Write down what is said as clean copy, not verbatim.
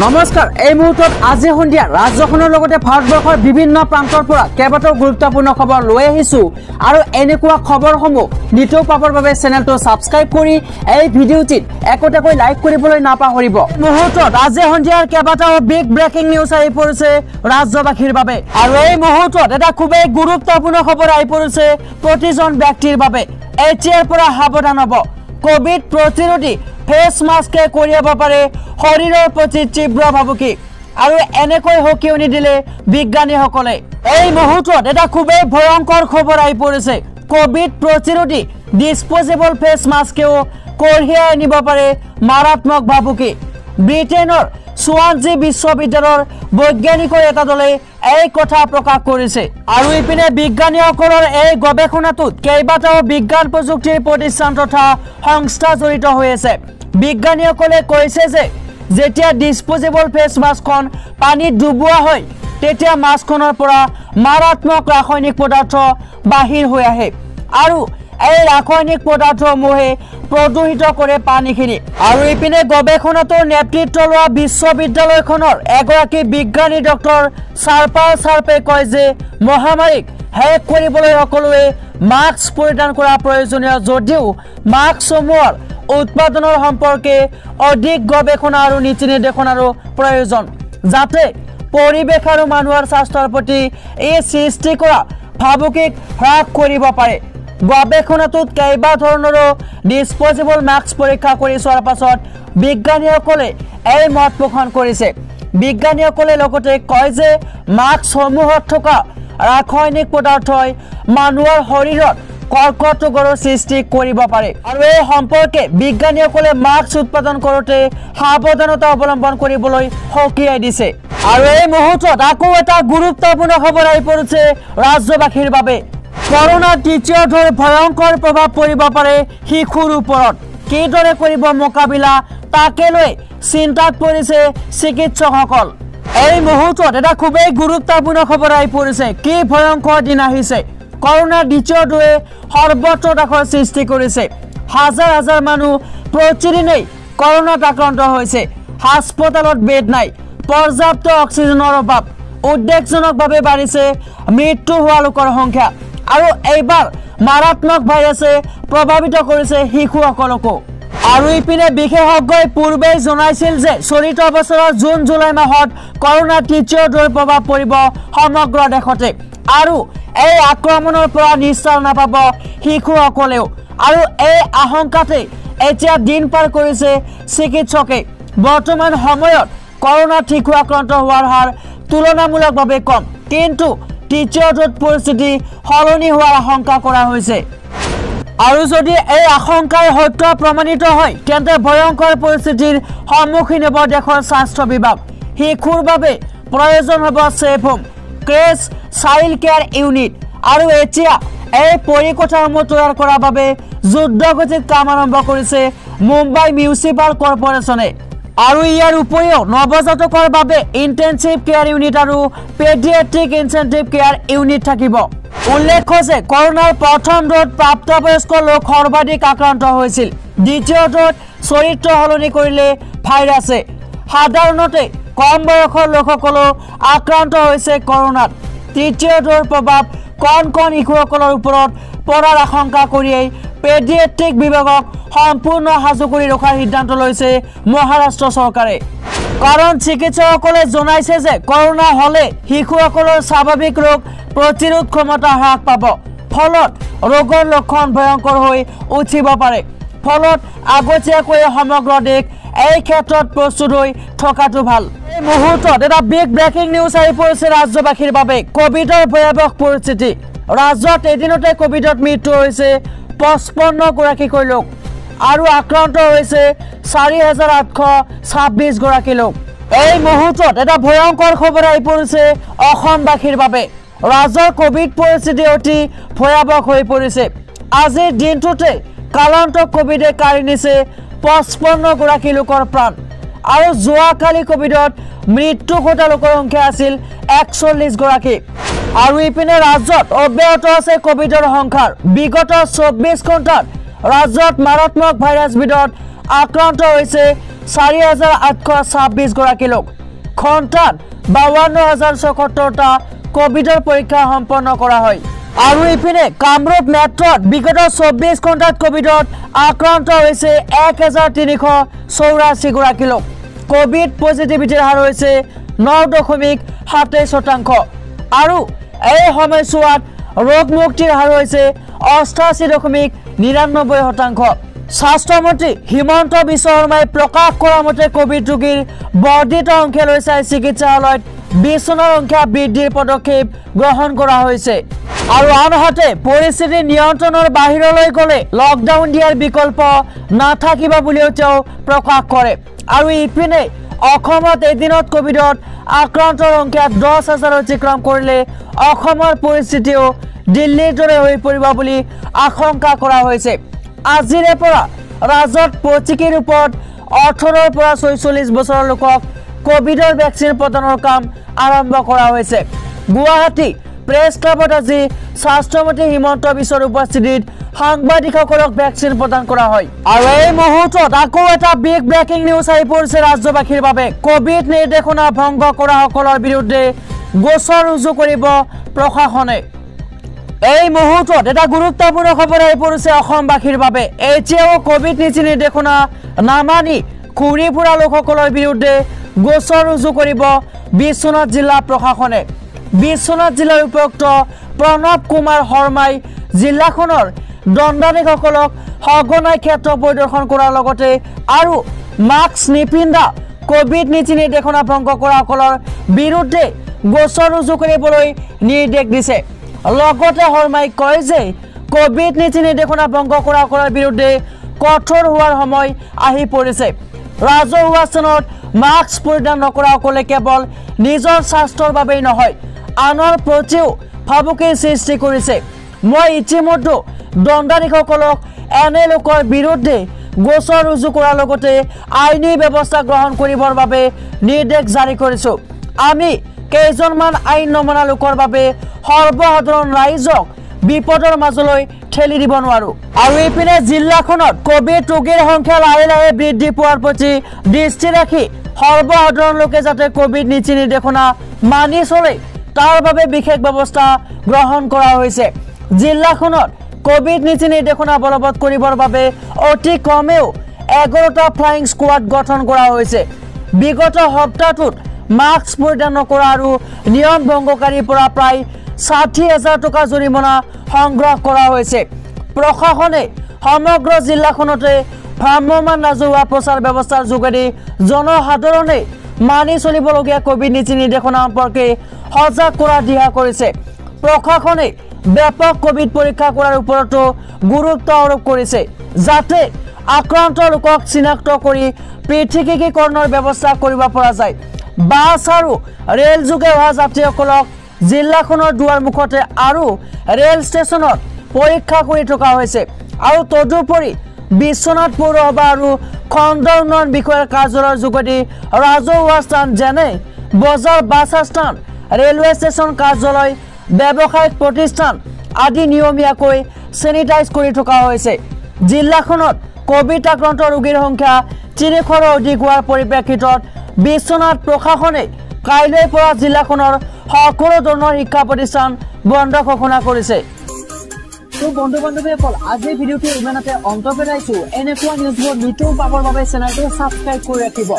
নমস্কাৰ এই মুহূৰ্তত আজি সন্ধিয়া ৰাজ্যখনৰ লগতে ভাৰতবৰ্ষৰ বিভিন্ন প্ৰান্তৰ পৰা কেইবাটাও গুৰুত্বপূৰ্ণ খবৰ লৈ আহিছো আৰু এনেকুৱা খবৰসমূহ নিতৌ পাবৰ বাবে চেনেলটো সাবস্ক্ৰাইব কৰি এই ভিডিঅ'টিত একটাকৈ লাইক কৰিবলৈ নাপাহৰিব। মুহূৰ্তত আজি সন্ধিয়াৰ কেইবাটাও বিগ ব্ৰেকিং নিউজ আহি পৰিছে ৰাজ্যবাসীৰ বাবে আৰু এই মুহূৰ্তত এটা খুবেই গুৰুত্বপূৰ্ণ খবৰ আহি পৰিছে প্ৰতিজন ব্যক্তিৰ বাবে। এতিয়াৰ পৰা সাৱধান হ'ব। কোভিড প্ৰতিৰোধী ফেস মাস্কে করিয়াব পারে শরীরের প্রতি তীব্র ভাবুকি আর এনেকৈ হকিউনি দিলে বিজ্ঞানীসকলে। এই মুহূর্তত এটা খুবই ভয়ঙ্কর খবর আহি পড়েছে। কোভিড প্রতিরোধী ডিসপোজেবল ফেস মাস্কেও কঢ়িয়াই নিব পারে মারাত্মক ভাবুকি। ব্রিটেনের সোৱানজি বিশ্ববিদ্যালয়ৰ বৈজ্ঞানিকৰ এটা দলে এই কথা প্ৰকাশ কৰিছে আৰু ইপিনে বিজ্ঞানীসকলৰ এই গৱেষণাটোত কেইবাটাও বিজ্ঞান প্ৰযুক্তিৰ প্ৰতিষ্ঠান তথা সংস্থা জড়িত হৈ আছে। বিজ্ঞানীসকলে কৈছে যে যেতিয়া ডিসপোজেবল ফেস মাস্কখন পানীত ডুবোৱা হয় তেতিয়া মাস্কখনৰ পৰা মাৰাত্মক ৰাসায়নিক পদাৰ্থ বাহিৰ হৈ আহে আৰু এই ৰাসায়নিক পদাৰ্থসমূহে প্ৰদূষিত কৰে পানীখিনি। আৰু ইপিনে গৱেষণাটোৰ নেতৃত্ব লোৱা বিশ্ববিদ্যালয়খনৰ এগৰাকী বিজ্ঞানী ডক্টৰ চাৰ্পে কয় যে মহামাৰীক শেষ কৰিবলৈ সকলোৱে মাস্ক পৰিধান কৰা প্ৰয়োজনীয়, যদিও মাস্কসমূহৰ উৎপাদনৰ সম্পৰ্কে অধিক গৱেষণা আৰু নীতি নিৰ্দেশনাৰো প্ৰয়োজন, যাতে পৰিৱেশ আৰু মানুহৰ স্বাস্থ্যৰ প্ৰতি এই সৃষ্টি কৰা ভাবুকিক হ্ৰাস কৰিব পাৰে। গৱেষণাটোত কেইবা ধৰণৰো ডিসপোজেবল মাস্ক পৰীক্ষা কৰি চোৱাৰ পাছত বিজ্ঞানীসকলে এই মত পোষণ কৰিছে। বিজ্ঞানীসকলে লগতে কয় যে মাস্কসমূহত থকা ৰাসায়নিক পদাৰ্থই মানুহৰ শৰীৰত কৰ্কট ৰোগৰ সৃষ্টি কৰিব পাৰে আৰু এই সম্পৰ্কে বিজ্ঞানীসকলে মাস্ক উৎপাদন কৰোঁতে সাৱধানতা অৱলম্বন কৰিবলৈ সকীয়াই দিছে। আৰু এই মুহূৰ্তত আকৌ এটা গুৰুত্বপূৰ্ণ খবৰ আহি পৰিছে ৰাজ্যবাসীৰ বাবে। কৰোনা দ্বিতীয় ঢৌৰ ভয়ঙ্কৰ প্ৰভাৱ পৰিব পাৰে শিশুৰ ওপৰত। কিদৰে কৰিব মোকাবিলা তাকে লৈ চিন্তাত পৰিছে চিকিৎসকসকল। এই মুহূৰ্তত এটা খুবেই গুৰুত্বপূৰ্ণ খবৰ আহি পৰিছে। কি ভয়ঙ্কৰ দিন আহিছে। কৰোনাৰ দ্বিতীয় ঢৌৱে সৰ্বত্ৰ দাখৰ সৃষ্টি কৰিছে। হাজাৰ হাজাৰ মানুহ প্ৰতিদিনেই কৰোনাত আক্ৰান্ত হৈছে। হাস্পতালত বেড নাই, পৰ্যাপ্ত অক্সিজেনৰ অভাৱ, উদ্বেগজনকভাৱে বাঢ়িছে মৃত্যু হোৱা লোকৰ সংখ্যা আৰু এইবাৰ মাৰাত্মক ভাইৰাছে প্ৰভাৱিত কৰিছে শিশুসকলকো। আৰু ইপিনে বিশেষজ্ঞই পূৰ্বেই জনাইছিল যে চলিত বছৰৰ জুন জুলাই মাহত কৰোনাৰ তৃতীয় ঢৌৰ প্ৰভাৱ পৰিব সমগ্ৰ দেশতে আৰু এই আক্ৰমণৰ পৰা নিস্তাৰ নাপাব শিশুসকলেও। আৰু এই আশংকাতে এতিয়া দিন পাৰ কৰিছে চিকিৎসকে। বৰ্তমান সময়ত কৰোনা শিশু আক্ৰান্ত হোৱাৰ হাৰ তুলনামূলকভাৱে কম, কিন্তু তৃতীয় ঢৌত পৰিস্থিতি সলনি হোৱাৰ আশংকা কৰা হৈছে। আৰু যদি এই আশংকাই সত্য প্ৰমাণিত হয় তেন্তে ভয়ঙ্কৰ পৰিস্থিতিৰ সন্মুখীন হ'ব দেশৰ স্বাস্থ্য বিভাগ। শিশুৰ বাবে প্ৰয়োজন হ'ব safe home, creche, child care unit আৰু এতিয়া এই পৰিকল্পনাসমূহ তৈয়াৰ কৰাৰ বাবে যুদ্ধগতিত কাম আৰম্ভ কৰিছে মুম্বাই মিউনিচিপাল কৰ্পোৰেচনে। আৰু ইয়াৰ উপৰিও নৱজাতকৰ বাবে ইন্টেনসিভ কেয়াৰ ইউনিট আৰু পেডিয়াট্ৰিক ইনচেন্টিভ কেয়াৰ ইউনিট থাকিব। উল্লেখ্য যে কৰোনাৰ প্ৰথম ঢৌত প্ৰাপ্তবয়স্ক লোক সৰ্বাধিক আক্ৰান্ত হৈছিল। দ্বিতীয় ঢৌত চৰিত্ৰ সলনি কৰিলে ভাইৰাছে। সাধাৰণতে কম বয়সৰ লোকসকলো আক্ৰান্ত হৈছে কৰোনাত। তৃতীয় ঢৌৰ প্ৰভাৱ কণ কণ শিশুসকলৰ ওপৰত পৰাৰ আশংকা কৰিয়েই পেডিয়াট্ৰিক বিভাগক সম্পূৰ্ণ সাজু কৰি ৰখাৰ সিদ্ধান্ত লৈছে মহাৰাষ্ট্ৰ চৰকাৰে। কাৰণ চিকিৎসকসকলে জনাইছে যে কৰোনা হলে শিশুসকলৰ স্বাভাৱিক ৰোগ প্ৰতিৰোধ ক্ষমতা হ্ৰাস পাব, ফলত ৰোগৰ লক্ষণ ভয়ঙ্কৰ হৈ উঠিব পাৰে। ফলত আগতীয়াকৈ সমগ্ৰ দেশ এই ক্ষেত্ৰত প্ৰস্তুত হৈ থকাটো ভাল। এই মুহূৰ্তত এটা বিগ ব্ৰেকিং নিউজ আহি পৰিছে ৰাজ্যবাসীৰ বাবে। কোভিডৰ ভয়াৱহ পৰিস্থিতি। ৰাজ্যত এদিনতে কোভিডত মৃত্যু হৈছে 55 গৰাকীকৈ লোক আৰু আক্ৰান্ত হৈছে 4826 গৰাকী লোক। এই মুহূৰ্তত এটা ভয়ঙ্কৰ খবৰ আহি পৰিছে অসমবাসীৰ বাবে। ৰাজ্যৰ কোভিড পৰিস্থিতি অতি ভয়াৱহ হৈ পৰিছে। আজিৰ দিনটোতে কালান্তক কোভিডে কাঢ়ি নিছে 55 গৰাকী লোকৰ প্ৰাণ আৰু যোৱাকালি কোভিডত মৃত্যু ঘটা লোকৰ সংখ্যা আছিল 41 গৰাকী। আৰু ইপিনে ৰাজ্যত অব্যাহত আছে কোভিডৰ সংখ্যাৰ। বিগত 24 ঘণ্টাত ৰাজ্যত মাৰাত্মক ভাইৰাছবিধত আক্ৰান্ত হৈছে 4826 গৰাকী লোক ঘণ্টাত 52077টা কোভিডৰ পৰীক্ষা সম্পন্ন কৰা হয় আৰু ইপিনে কামৰূপ মেট্ৰত বিগত 24 ঘণ্টাত কোভিডত আক্ৰান্ত হৈছে 1384 গৰাকী লোক কোভিড পজিটিভিটিৰ হাৰ হৈছে 9.27% আৰু এই সময়ছোৱাত ৰোগ মুক্তিৰ হাৰ হৈছে 88.99%। স্বাস্থ্যমন্ত্ৰী হিমন্ত বিশ্ব শৰ্মাই প্ৰকাশ কৰা মতে কোভিড ৰোগীৰ বৰ্ধিত সংখ্যা লৈ চাই চিকিৎসালয়ত বিচনাৰ সংখ্যা বৃদ্ধিৰ পদক্ষেপ গ্ৰহণ কৰা হৈছে আৰু আনহাতে পৰিস্থিতি নিয়ন্ত্ৰণৰ বাহিৰলৈ গ'লে লকডাউন দিয়াৰ বিকল্প নাথাকিব বুলিও তেওঁ প্ৰকাশ কৰে আৰু ইপিনে অসমত এদিনত কোভিডত আক্ৰান্তৰ সংখ্যা 10,000 অতিক্ৰম কৰিলে অসমৰ পৰিস্থিতিও দিল্লীৰ দৰে হৈ পৰিব বুলি আশংকা কৰা হৈছে। আজিৰে পৰা ৰাজ্যত পচিকিৰ ওপৰত 18ৰ পৰা 46 বছৰৰ লোকক কোভিডৰ ভেকচিন প্ৰদানৰ কাম আৰম্ভ কৰা হৈছে। গুৱাহাটী প্ৰেছ ক্লাবত আজি স্বাস্থ্যমন্ত্ৰী হিমন্ত বিশ্বৰ উপস্থিতিত সাংবাদিকসকলক ভেকচিন প্ৰদান কৰা হয় আৰু এই মুহূৰ্তত আকৌ এটা বিগ ব্ৰেকিং নিউজ আহি পৰিছে ৰাজ্যবাসীৰ বাবে। কোভিড নিৰ্দেশনা ভংগ কৰাসকলৰ বিৰুদ্ধে গোচৰ ৰুজু কৰিব প্ৰশাসনে। এই মুহূৰ্তত এটা গুৰুত্বপূৰ্ণ খবৰ আহি পৰিছে অসমবাসীৰ বাবে। এতিয়াও কোভিড নীতি নিৰ্দেশনা নামানি ঘূৰি ফুৰা লোকসকলৰ বিৰুদ্ধে গোচৰ ৰুজু কৰিব বিশ্বনাথ জিলা প্ৰশাসনে। বিশ্বনাথ জিলাৰ উপায়ুক্ত প্ৰণৱ কুমাৰ শৰ্মাই জিলাখনৰ দণ্ডাধীশসকলক সঘনাই ক্ষেত্ৰ পৰিদৰ্শন কৰাৰ লগতে আৰু মাস্ক নিপিন্ধা কোভিড নীতি নিৰ্দেশনা ভংগ কৰাসকলৰ বিৰুদ্ধে গোচৰ ৰুজু কৰিবলৈ নিৰ্দেশ দিছে। লগতে শৰ্মাই কয় যে কোভিড নীতি নিৰ্দেশনা ভংগ কৰাসকলৰ বিৰুদ্ধে কঠোৰ হোৱাৰ সময় আহি পৰিছে। ৰাজহুৱা স্থানত মাস্ক পৰিধান নকৰাসকলে কেৱল নিজৰ স্বাস্থ্যৰ বাবেই নহয় আনৰ প্ৰতিও ভাবুকিৰ সৃষ্টি কৰিছে। মই ইতিমধ্যে দণ্ডাধীশসকলক এনে লোকৰ বিৰুদ্ধে গোচৰ ৰুজু কৰাৰ লগতে আইনী ব্যৱস্থা গ্ৰহণ কৰিবৰ বাবে নিৰ্দেশ জাৰি কৰিছো। আমি কেইজনমান আইন নমনা লোকৰ বাবে সৰ্বসাধাৰণ ৰাইজক বিপদৰ মাজলৈ ঠেলি দিব নোৱাৰো। আৰু ইপিনে জিলাখনত কোভিড ৰোগীৰ সংখ্যা লাহে লাহে বৃদ্ধি পোৱাৰ প্ৰতি দৃষ্টি ৰাখি সৰ্বসাধাৰণ লোকে যাতে কোভিড নীতি নিৰ্দেশনা মানি চলে তাৰ বাবে বিশেষ ব্যৱস্থা গ্ৰহণ কৰা হৈছে। জিলাখনত কোভিড নীতি নিৰ্দেশনা বলবৎ কৰিবৰ বাবে অতি কমেও 11টা ফ্লাইং স্কোৱাড গঠন কৰা হৈছে। বিগত সপ্তাহটোত মাস্ক পৰিধান নকৰা আৰু নিয়ম ভংগকাৰীৰ পৰা প্ৰায় 60,000 টকা জৰিমনা সংগ্ৰহ কৰা হৈছে। প্ৰশাসনে সমগ্ৰ জিলাখনতে ভ্ৰাম্যমান ৰাজহুৱা প্ৰচাৰ ব্যৱস্থাৰ যোগেদি জনসাধাৰণে মানি চলিবলগীয়া কোভিড নীতি নিৰ্দেশনা সম্পৰ্কে সজাগ কৰাৰ দিহা কৰিছে। প্ৰশাসনে ব্যাপক কোভিড পৰীক্ষা কৰাৰ ওপৰতো গুৰুত্ব আৰোপ কৰিছে যাতে আক্ৰান্ত লোকক চিনাক্ত কৰি পৃথকীকৰণৰ ব্যৱস্থা কৰিব পৰা যায়। বাছ আৰু ৰেল যোগে অহা যাত্ৰীসকলক জিলাখনৰ দুৱাৰ মুখতে আৰু ৰেল ষ্টেচনত পৰীক্ষা কৰি থকা হৈছে আৰু তদুপৰি বিশ্বনাথ পৌৰসভা আৰু খণ্ড উন্নয়ন বিষয়াৰ কাৰ্যালয়ৰ যোগেদি ৰাজহুৱা স্থান যেনে বজাৰ বাছ স্থান ৰেলৱে ষ্টেচন কাৰ্যালয় ব্যৱসায়িক প্ৰতিষ্ঠান আদি নিয়মীয়াকৈ চেনিটাইজ কৰি থকা হৈছে। জিলাখনত কোভিড আক্ৰান্ত ৰোগীৰ সংখ্যা 300ৰো অধিক হোৱাৰ পৰিপ্ৰেক্ষিতত বিশ্বনাথ প্ৰশাসনে কাইলৈৰ পৰা জিলাখনৰ সকলো ধৰণৰ শিক্ষা প্ৰতিষ্ঠান বন্ধ ঘোষণা কৰিছে। তো বন্ধু বান্ধৱীসকল আজিৰ ভিডিঅ'টো ইমানতে অন্ত পেলাইছো। এনেকুৱা নিউজবোৰ নিতৌ পাবৰ বাবে চেনেলটো ছাবস্ক্ৰাইব কৰি ৰাখিব।